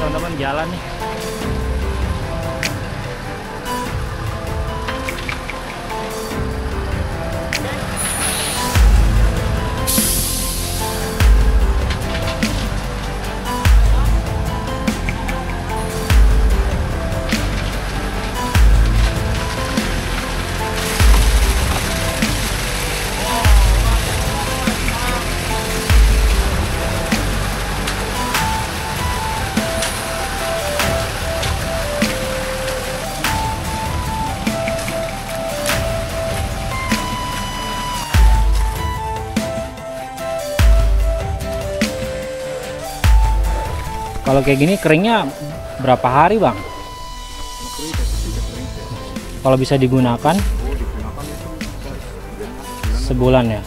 teman-teman, jalan nih. Kalau kayak gini keringnya berapa hari, Bang? Kalau bisa digunakan sebulan ya?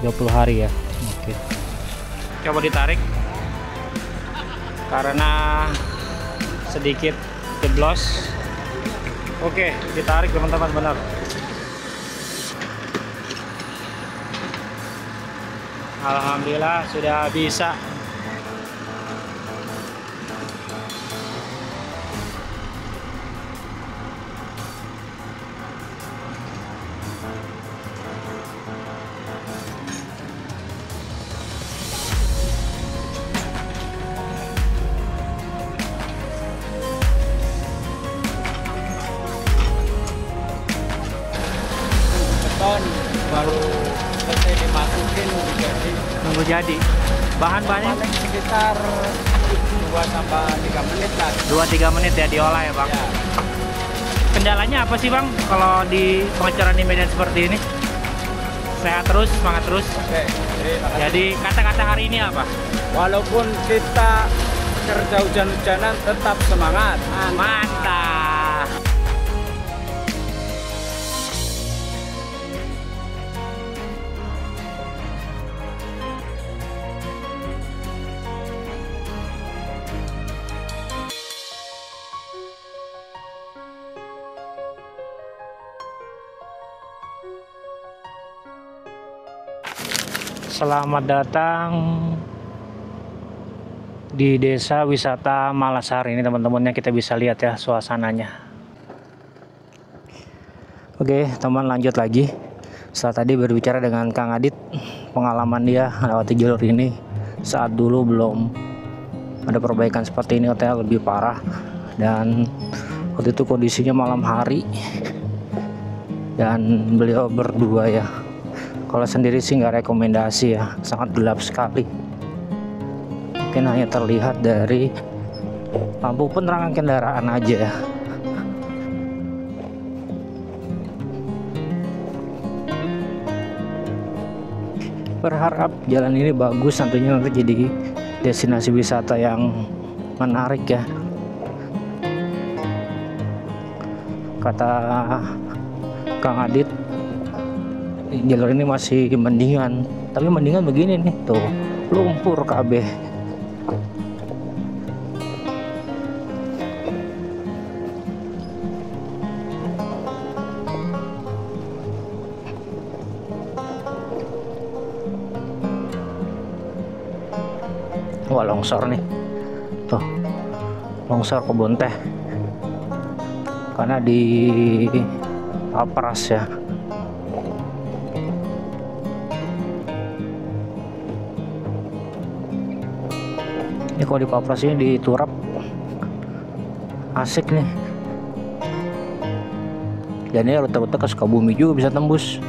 20 hari ya? Oke. Coba ditarik karena sedikit jeblos. Oke, ditarik teman-teman, benar. Alhamdulillah sudah bisa. Baru selesai dimasukin Nunggu jadi. Bahan-bahannya paling sekitar 2-3 menit lah. 2-3 menit ya diolah ya, Bang. Ya. Kendalanya apa sih, Bang, kalau di pengecoran di medan seperti ini? Sehat terus, semangat terus. Oke, Jadi kata-kata hari ini apa? walaupun kita kerja hujan-hujanan tetap semangat. Mantap. Selamat datang di desa wisata Malasari ini, teman-temannya. Kita bisa lihat ya suasananya. Oke teman, lanjut lagi. Setelah tadi berbicara dengan Kang Adit, pengalaman dia lewati jalur ini saat dulu belum ada perbaikan seperti ini, katanya lebih parah. Dan waktu itu kondisinya malam hari dan beliau berdua ya. Kalau sendiri sih nggak rekomendasi ya, sangat gelap sekali. Mungkin hanya terlihat dari lampu penerangan kendaraan aja ya. Berharap jalan ini bagus, tentunya nanti jadi destinasi wisata yang menarik ya. Kata Kang Adit, jalur ini masih mendingan, tapi mendingan begini nih, tuh lumpur KB. Wah, longsor nih, tuh longsor kebun teh karena di Papras ya. Ini kalau di Papras ini di Turap asik nih. Dan ini rute-rute ke Sukabumi juga bisa tembus.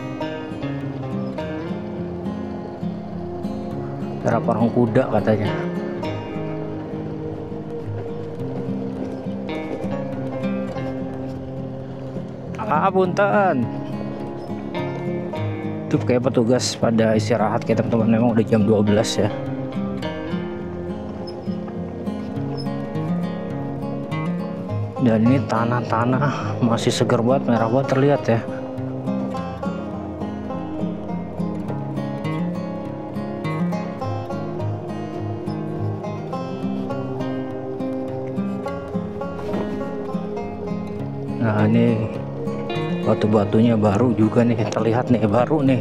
Daerah Parangkuda katanya. Punten. Itu kayak petugas pada istirahat kayak teman-teman, memang udah jam 12 ya. Dan ini tanah-tanah masih segar banget, merah banget terlihat ya. Nah ini batu-batunya baru juga nih, terlihat nih, baru nih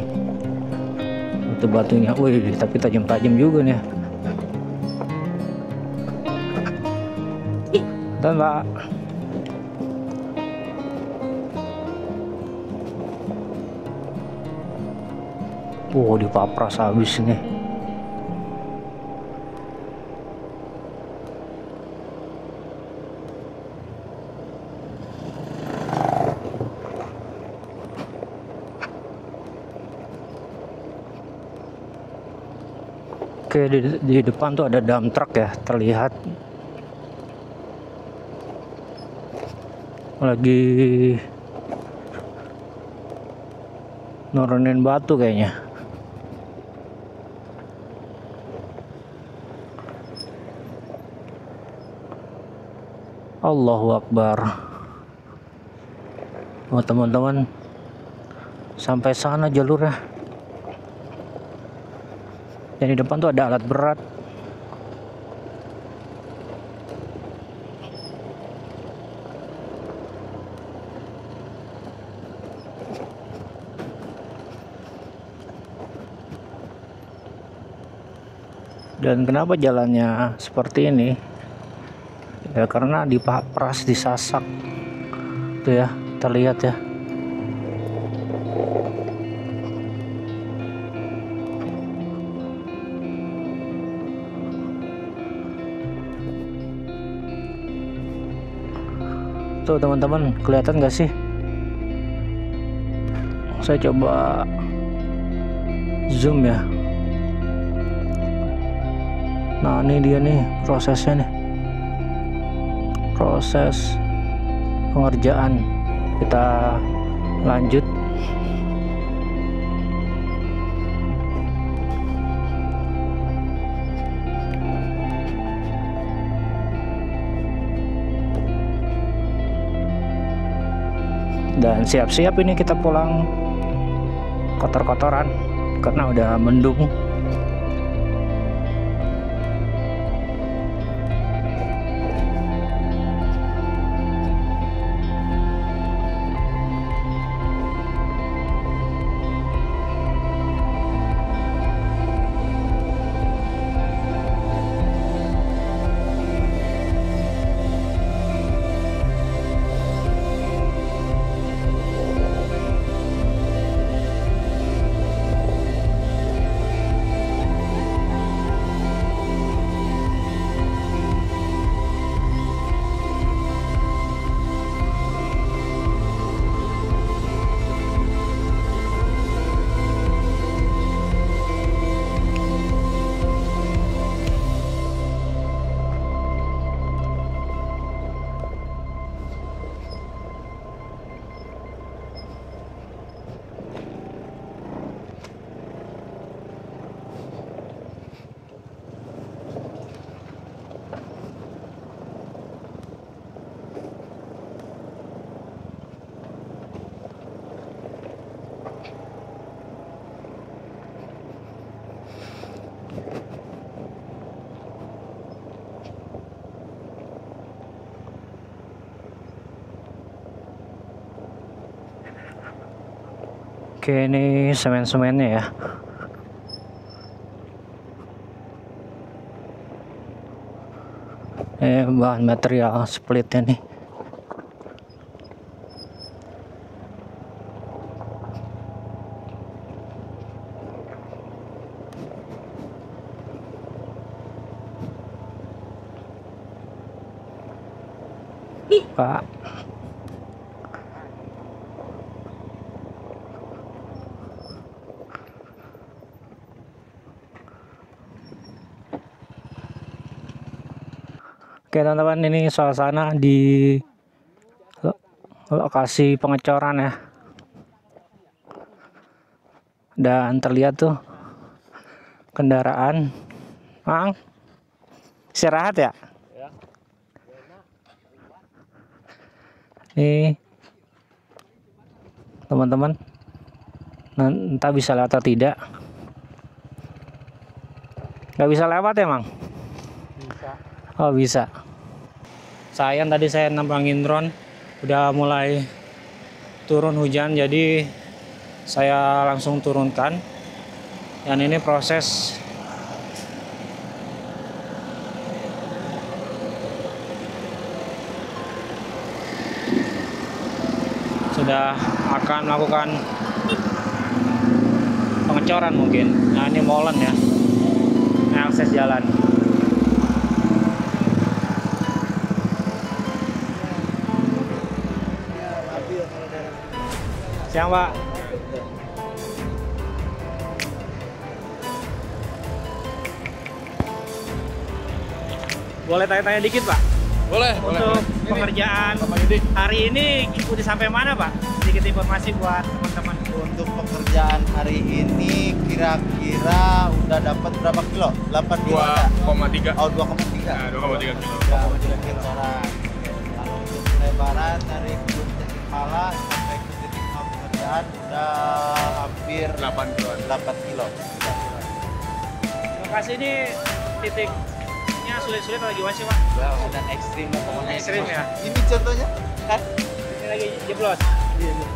batu-batunya. Wih, tapi tajam-tajam juga nih. Dan Mbak. Dipapras habis nih. Oke, di depan tuh ada dump truck ya, terlihat lagi nurunin batu kayaknya. Allahu Akbar. Oh teman-teman, sampai sana jalurnya. Dan di depan tuh ada alat berat. Dan kenapa jalannya seperti ini? Ya karena dipapras, disasak. Tuh ya, terlihat ya. Tuh teman-teman, kelihatan gak sih? Saya coba zoom ya. Nah ini dia nih prosesnya nih, proses pengerjaan. Kita lanjut. Dan siap-siap ini kita pulang, kotor-kotoran karena udah mendung. Oke, ini semen-semennya ya. Bahan material splitnya nih. Pak. Oke teman-teman, ini suasana di lokasi pengecoran ya. Dan terlihat tuh kendaraan. Mang, istirahat ya? Nih teman-teman, entah bisa lewat atau tidak. Nggak bisa lewat ya, Mang? Bisa. Oh bisa. Sayang tadi saya nambangin drone, udah mulai turun hujan, jadi saya langsung turunkan. Dan ini proses sudah akan melakukan pengecoran mungkin. Nah ini molen ya, ini akses jalan. Siang Pak. Boleh tanya-tanya dikit Pak? Boleh, Untuk pengerjaan hari ini udah sampai mana Pak? Sedikit informasi buat teman-teman. Untuk pekerjaan hari ini kira-kira udah dapat berapa kilo? 8 kilo ada? 2,3. Oh 2,3. Nah, 2,3 kilo. 2,3 kilo orang. Lalu untuk lebaran dari Kebun Titik Pala sampai ke titik nol pekerjaan udah hampir 8 kilo. 8 kilo. Lokasi ini titiknya sulit-sulit atau gimana sih Pak? Wah, udah ekstrim lah pokoknya. Ekstrim ya? Ini contohnya kan? Ini lagi jeblos. Iya, iya.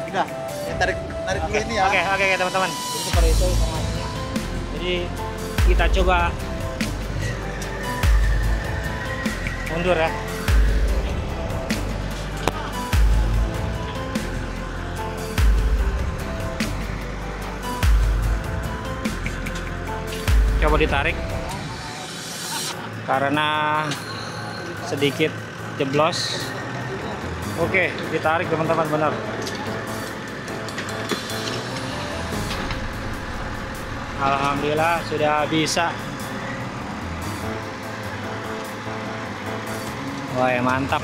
Udah, ya tarik dulu ini ya. Oke teman-teman. Jadi seperti itu informasinya. Jadi kita coba mundur ya. Coba ditarik karena sedikit jeblos. Oke, ditarik teman-teman, benar. Alhamdulillah sudah bisa. Wah, ya mantap.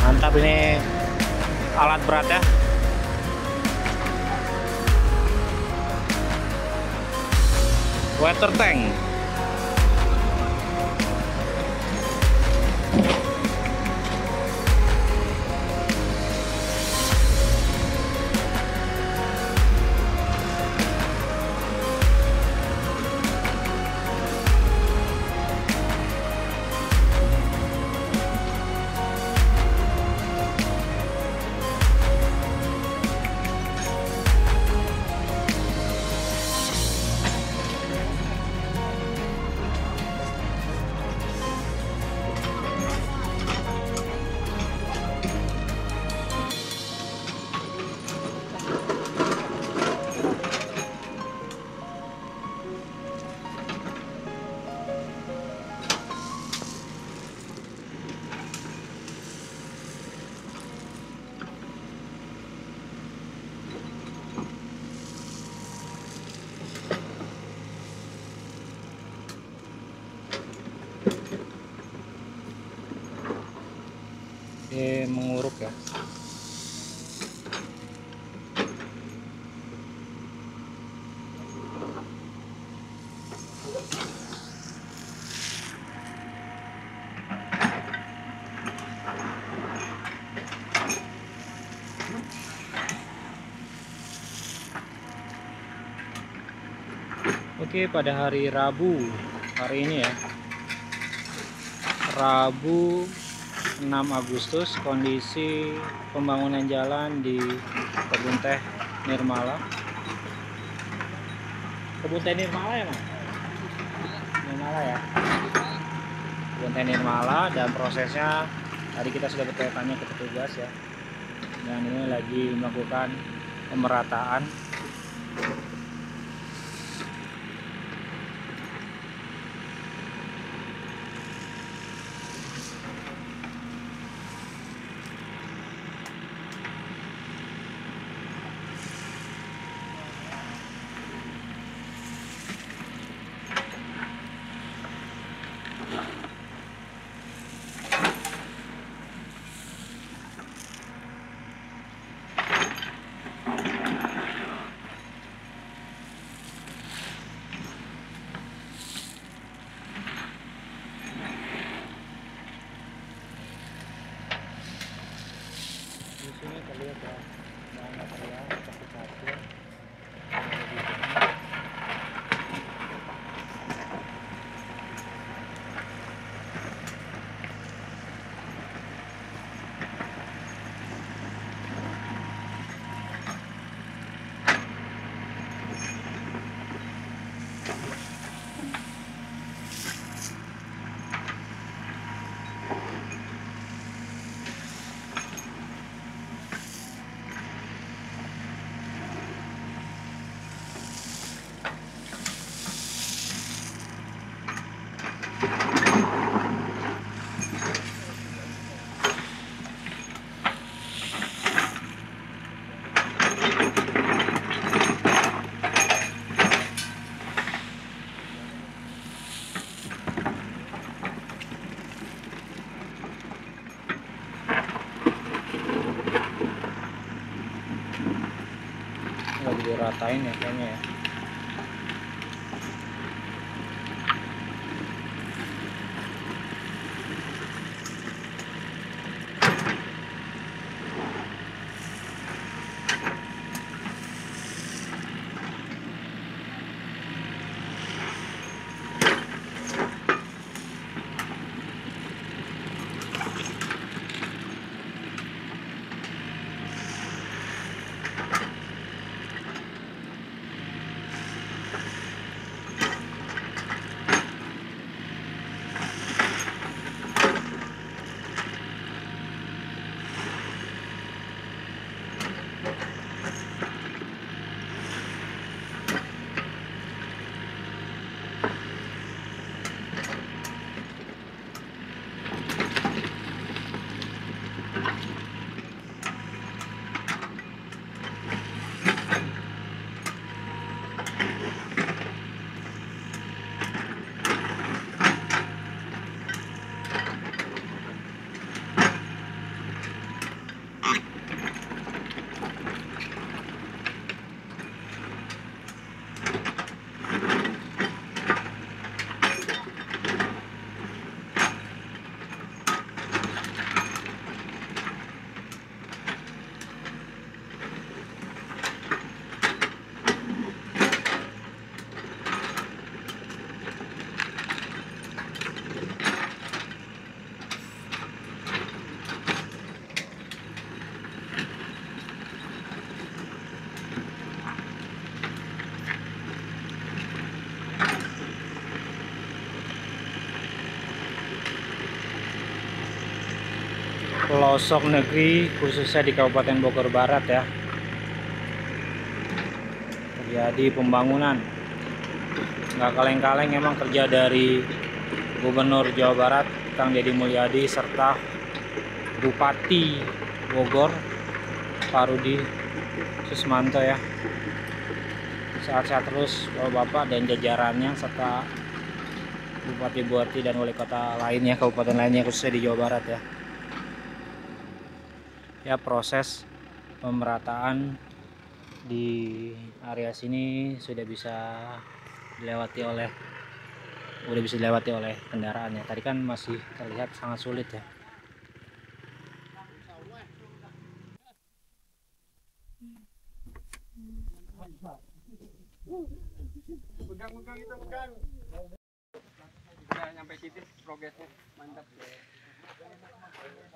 Mantap ini alat berat ya. Water tank. Menguruk ya. Oke, pada hari Rabu hari ini ya, Rabu 6 Agustus, kondisi pembangunan jalan di Kebun Teh Nirmala. Kebun Teh Nirmala ya Mas? Nirmala ya. Kebun Teh Nirmala, dan prosesnya tadi kita sudah bertanya ke petugas ya. Dan ini lagi melakukan pemerataan. lagi diratain ya kayaknya ya. Pelosok negeri khususnya di Kabupaten Bogor Barat ya, terjadi pembangunan. Nggak kaleng-kaleng emang kerja dari Gubernur Jawa Barat Kang Deddy Mulyadi serta Bupati Bogor Pak Rudi Susmanto ya. Sehat-sehat terus Bapak dan jajarannya serta Bupati-Bupati dan wali kota lainnya, kabupaten lainnya khususnya di Jawa Barat ya. Ya, proses pemerataan di area sini sudah bisa dilewati oleh kendaraannya. Tadi kan masih terlihat sangat sulit ya. Pegang-pegang itu pegang. Udah nyampe titik progresnya, mantap.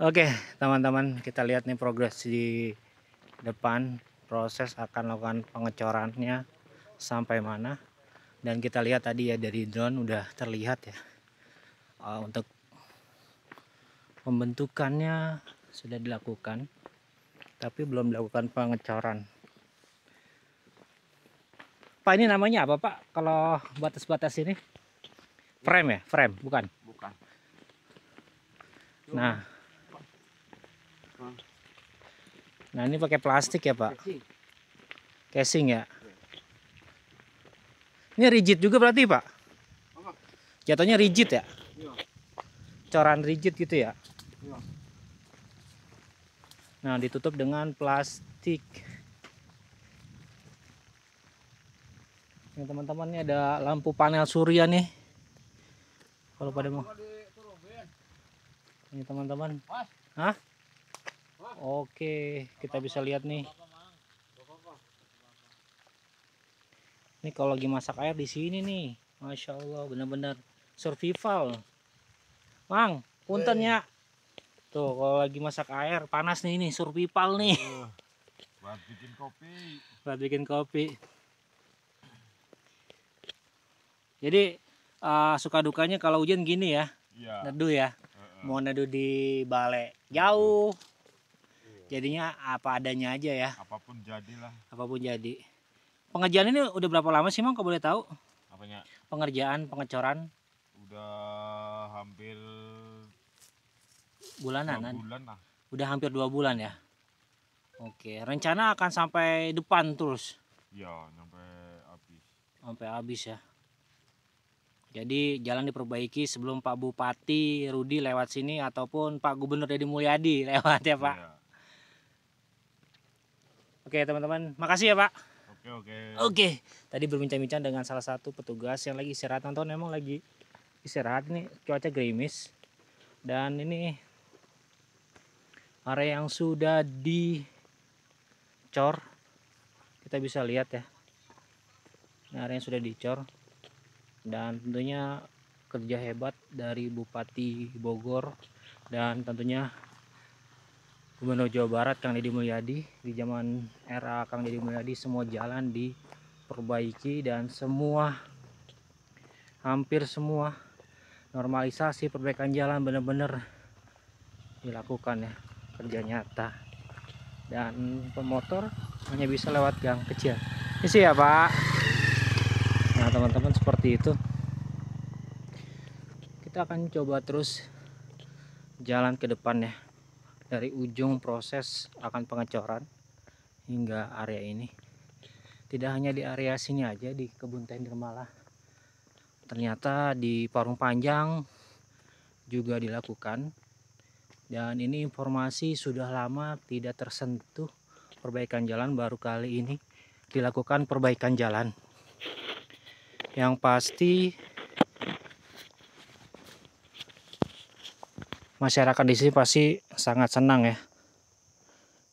Oke teman-teman, kita lihat nih progres di depan. Proses akan lakukan pengecorannya sampai mana, dan kita lihat tadi ya dari drone udah terlihat ya. Untuk pembentukannya sudah dilakukan, tapi belum dilakukan pengecoran. Pak, ini namanya apa Pak kalau batas-batas ini? Frame ya? Frame bukan? Bukan. Nah ini pakai plastik ya Pak? Casing ya? Ini rigid juga berarti Pak? Jatuhnya rigid ya? Coran rigid gitu ya? Nah ditutup dengan plastik. Ini teman-teman, ini ada lampu panel surya nih. Kalau pada mau. Ini teman-teman. Hah? Oke, kita bisa lihat nih. Ini kalau lagi masak air di sini nih, masya Allah, benar-benar survival. Mang, punten ya. Tuh, kalau lagi masak air panas nih, ini survival nih. Buat bikin kopi. Buat bikin kopi. Jadi suka dukanya kalau hujan gini ya, neduh ya. Mau neduh di balai jauh. Jadinya apa adanya aja ya. Apapun jadilah. Apapun jadi. Pengerjaan ini udah berapa lama sih Mang, kalau boleh tahu? Apanya? Pengerjaan, pengecoran? Udah hampir Bulanan. 2 bulan lah. Udah hampir 2 bulan ya. Oke, rencana akan sampai depan terus. Iya, sampai habis. Sampai habis ya. Jadi jalan diperbaiki sebelum Pak Bupati Rudi lewat sini ataupun Pak Gubernur Deddy Mulyadi lewat ya Pak. Iya. Oke teman-teman, makasih ya Pak. Oke, tadi berbincang-bincang dengan salah satu petugas yang lagi istirahat. Nonton memang lagi istirahat, ini cuaca gerimis. Dan ini area yang sudah dicor, kita bisa lihat ya. Ini area yang sudah dicor. Dan tentunya kerja hebat dari Bupati Bogor dan tentunya Gubernur Jawa Barat Kang Deddy Mulyadi. Di zaman era Kang Deddy Mulyadi semua jalan diperbaiki dan hampir semua normalisasi perbaikan jalan benar-benar dilakukan ya, kerja nyata. Dan pemotor hanya bisa lewat gang kecil. Ini sih ya Pak. Nah teman-teman, seperti itu. Kita akan coba terus jalan ke depan ya, dari ujung proses akan pengecoran hingga area ini. Tidak hanya di area sini aja, di kebun teh Nirmala, ternyata di Parung Panjang juga dilakukan. Dan ini informasi sudah lama tidak tersentuh perbaikan jalan, baru kali ini dilakukan perbaikan jalan. Yang pasti masyarakat di sini pasti sangat senang ya.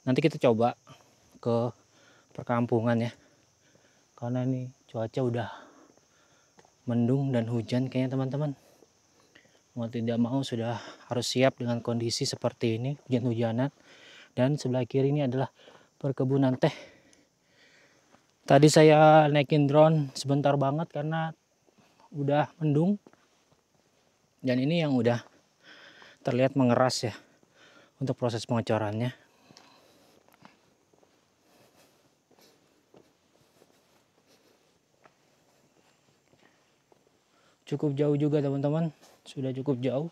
Nanti kita coba ke perkampungan ya, karena ini cuaca udah mendung dan hujan kayaknya teman-teman. Mau tidak mau sudah harus siap dengan kondisi seperti ini, hujan-hujanan. Dan sebelah kiri ini adalah perkebunan teh. Tadi saya naikin drone sebentar banget karena udah mendung. Dan ini yang udah terlihat mengeras ya untuk proses pengecorannya. Cukup jauh juga teman-teman, sudah cukup jauh.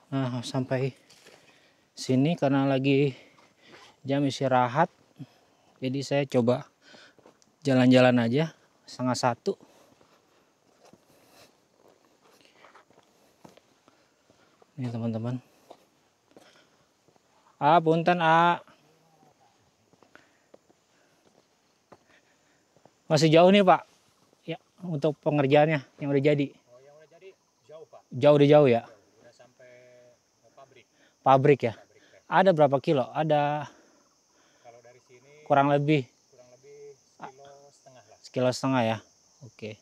Nah sampai sini karena lagi jam istirahat, jadi saya coba jalan-jalan aja 12:30. Ini teman-teman. Punten masih jauh nih Pak ya untuk pengerjaannya yang udah jadi. Oh, yang udah jadi jauh Pak. Udah jauh ya. Udah sampai pabrik. Pabrik ya. Pabrik teh. Ada berapa kilo? Ada Kalau dari sini kurang lebih sekilo setengah lah. 1,5 kilo ya. Oke.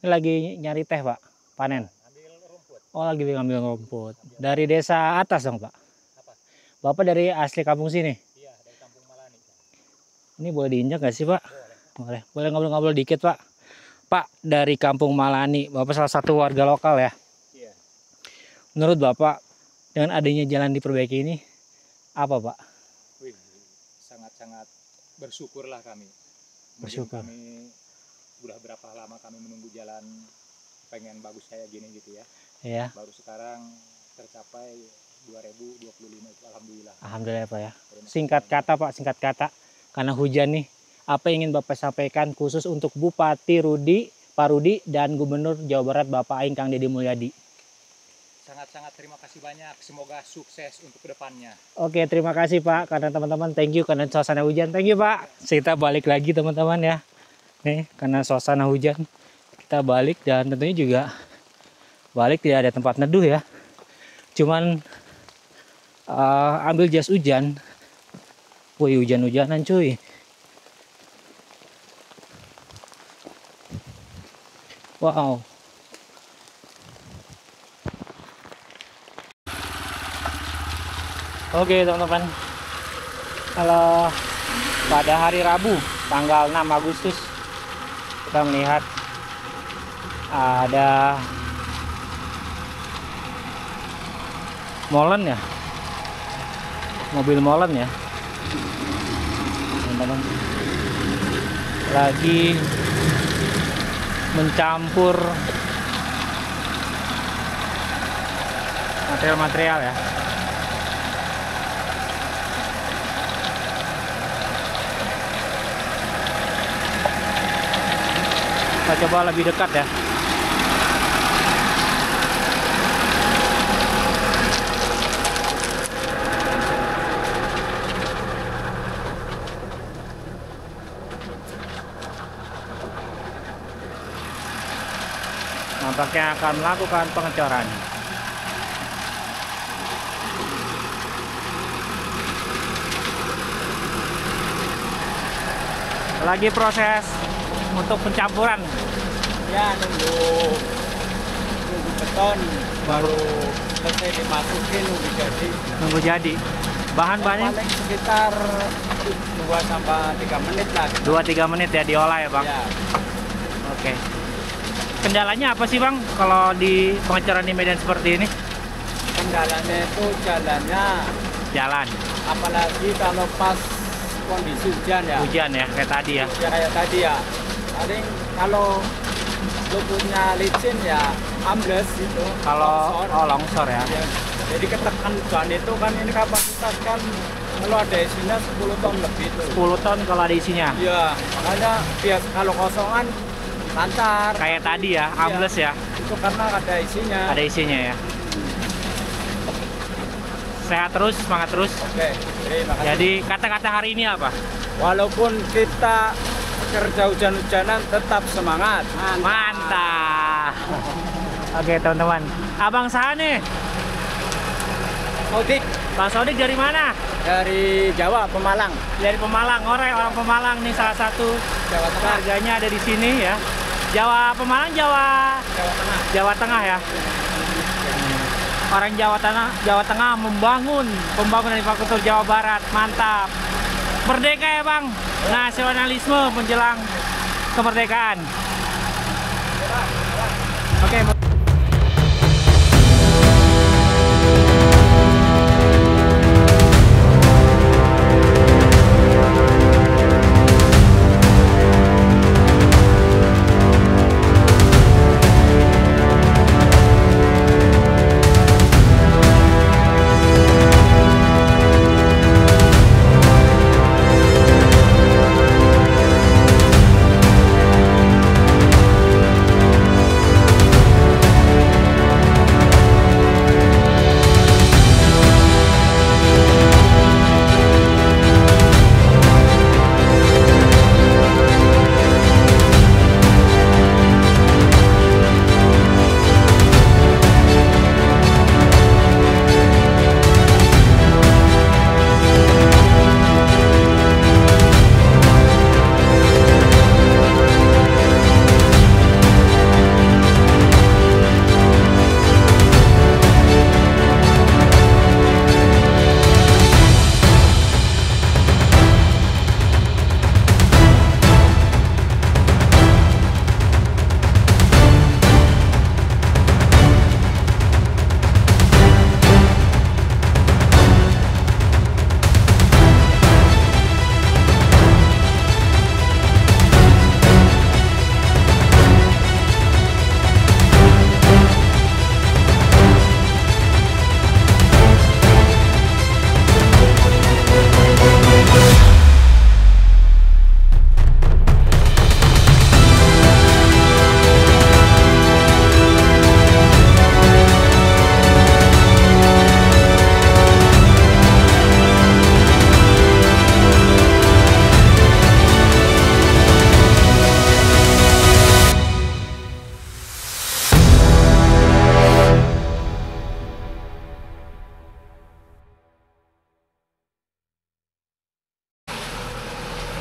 Ini lagi nyari teh Pak, panen. Ambil rumput. Oh lagi ngambil rumput. Dari desa atas dong Pak. Apa? Bapak dari asli kampung sini. Iya, dari Kampung Malani. Ini boleh diinjak gak sih Pak? Boleh. Boleh ngobrol-ngobrol dikit Pak. Pak dari Kampung Malani, Bapak salah satu warga lokal ya. Iya. Menurut Bapak dengan adanya jalan diperbaiki ini apa Pak? Wih, sangat-sangat bersyukurlah kami. Bersyukur. Kami udah berapa lama kami menunggu jalan pengen bagus kayak gini gitu ya. Ya. Baru sekarang tercapai 2025 itu alhamdulillah. Alhamdulillah Pak ya. Singkat kata Pak, singkat kata. Karena hujan nih, apa yang ingin Bapak sampaikan khusus untuk Bupati Pak Rudi dan Gubernur Jawa Barat Bapak Aing Kang Deddy Mulyadi? Sangat-sangat terima kasih banyak. Semoga sukses untuk kedepannya. Oke, terima kasih Pak. Karena teman-teman, thank you karena suasana hujan. Thank you Pak. Kita balik lagi teman-teman ya. Nih, karena suasana hujan kita balik dan tentunya juga balik tidak ada tempat neduh ya. Cuman ambil jas hujan. Wih, hujan-hujanan cuy. Wow. Oke teman-teman, kalau pada hari Rabu tanggal 6 Agustus kita melihat ada molen ya, mobil molen ya teman-teman, lagi mencampur material-material ya. Kita coba lebih dekat ya. nampaknya akan melakukan pengecoran. Lagi proses untuk pencampuran. Ya, nunggu beton baru selesai dimasukin nunggu jadi. Nunggu jadi. Bahan-bahannya Paling sekitar 2-3 menit lah. 2-3 menit ya diolah ya Bang? Ya. Oke. Kendalanya apa sih Bang kalau di pengecoran di medan seperti ini? Kendalanya itu Jalan. apalagi kalau pas kondisi hujan ya. Hujan ya, kayak tadi ya. Ya kayak tadi ya. Paling kalau lumpurnya licin ya ambles gitu. Kalau Longsor. longsor ya. Ya, jadi ketekan ban itu kan ini kapasitas kan kalau ada isinya 10 ton lebih tuh. 10 ton kalau ada isinya. Iya, makanya bias kalau kosongan lancar. Kayak tadi ya, ambles ya. Itu karena ada isinya. Ada isinya ya. Sehat terus, semangat terus. Oke, terima kasih. Jadi kata-kata hari ini apa? Walaupun kita kerja hujan-hujanan tetap semangat. Mantap. Oke teman-teman, Abang Saha nih. Sodik Bang Sodik dari mana? dari Jawa, Pemalang, Dari Pemalang, orang Pemalang nih salah satu Jawa Tengah. harganya ada di sini ya. Jawa Pemalang, Jawa Jawa Tengah. Jawa Tengah ya. Orang Jawa Tengah membangun pembangunan infrastruktur Jawa Barat, mantap. Merdeka ya Bang, nasionalisme menjelang kemerdekaan. Oke.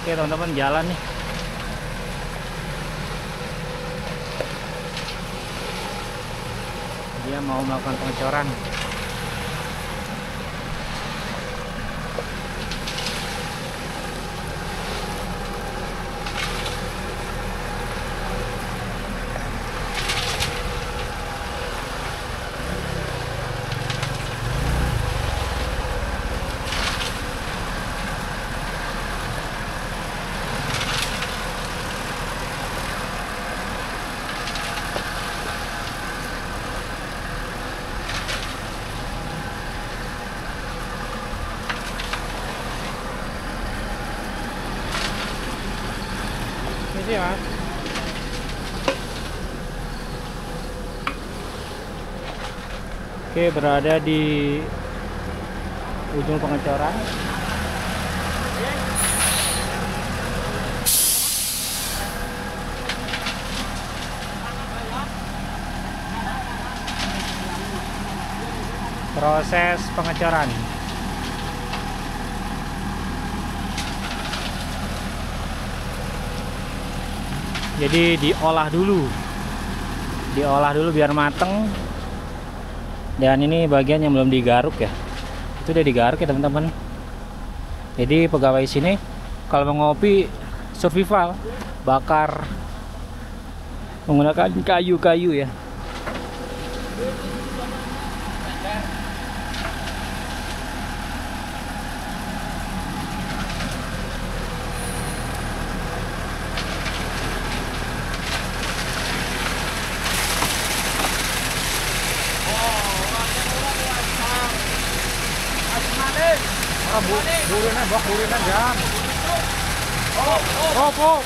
Oke teman-teman, jalan nih. Dia mau melakukan pengecoran. Ini ya. Oke, berada di ujung pengecoran. proses pengecoran. Jadi diolah dulu biar mateng. Dan ini bagian yang belum digaruk ya, itu udah digaruk ya teman-teman. Jadi pegawai sini kalau mau ngopi survival, bakar menggunakan kayu-kayu ya. Burunan jam. Oh.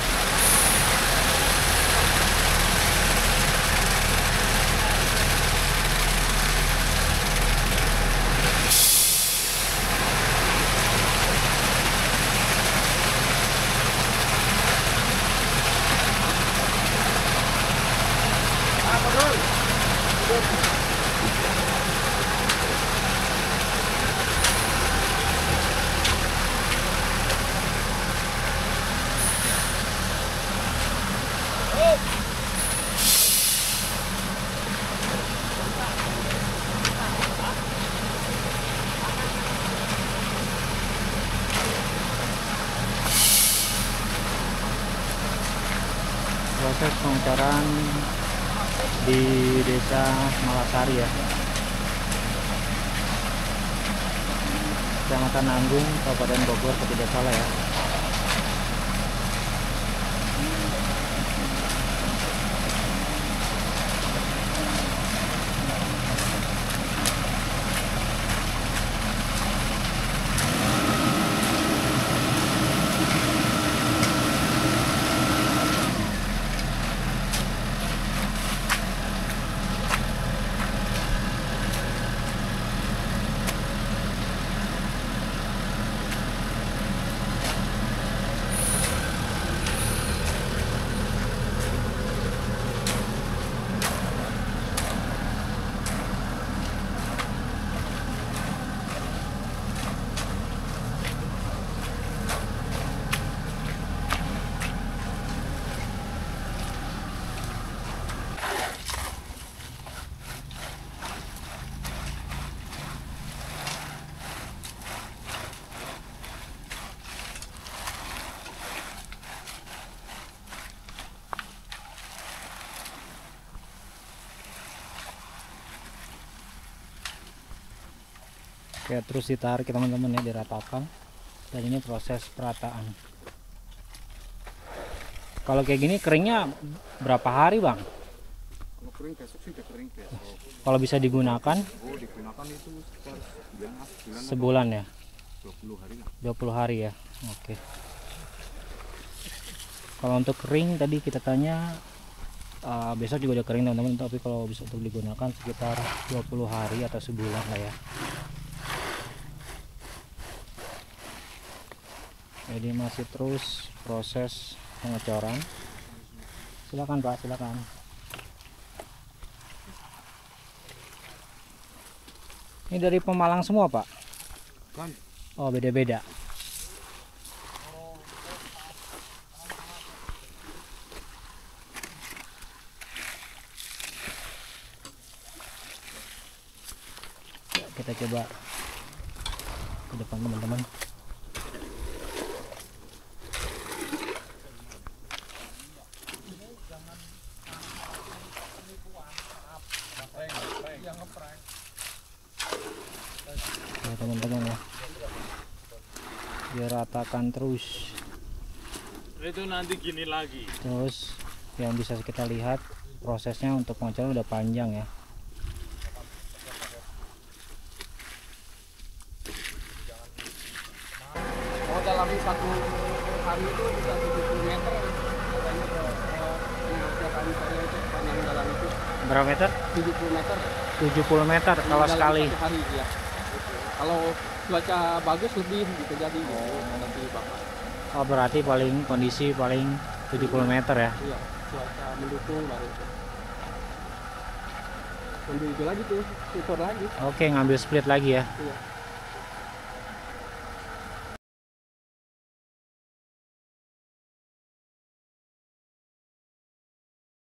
Proses pengecoran di Desa Malasari ya, Kecamatan Nanggung, Kabupaten Bogor, kalau tidak salah ya. Oke, terus ditarik teman-teman ya, diratakan. Dan ini proses perataan. Kalau kayak gini keringnya berapa hari bang? Kalau kering besok sih udah kering besok. Kalau bisa digunakan? Oh, digunakan itu sekitar sebulan ya? 20 hari lah. 20 hari ya. Oke. Kalau untuk kering tadi kita tanya besok juga udah kering teman-teman, tapi kalau bisa untuk digunakan sekitar 20 hari atau sebulan lah ya. Jadi masih terus proses pengecoran. Silakan Pak, silakan. Ini dari Pemalang semua Pak? Kan. Oh, beda-beda. Ya, kita coba ke depan teman-teman. Ya teman-teman ya, diratakan terus. Itu nanti gini lagi. Terus yang bisa kita lihat prosesnya untuk pengecoran udah panjang ya. Oh, dalam satu hari itu bisa 70 meter katanya setiap hari saya itu panjang jalan itu Berapa meter? 70 meter 70 meter kalau dalam sekali. satu hari ya. Kalau cuaca bagus lebih gitu jadi nanti bakal. Oh, berarti paling kondisi paling 70 meter ya. Iya, cuaca mendukung baru itu. ambil itu lagi tuh, putar lagi. Oke, ngambil split lagi ya. Iya.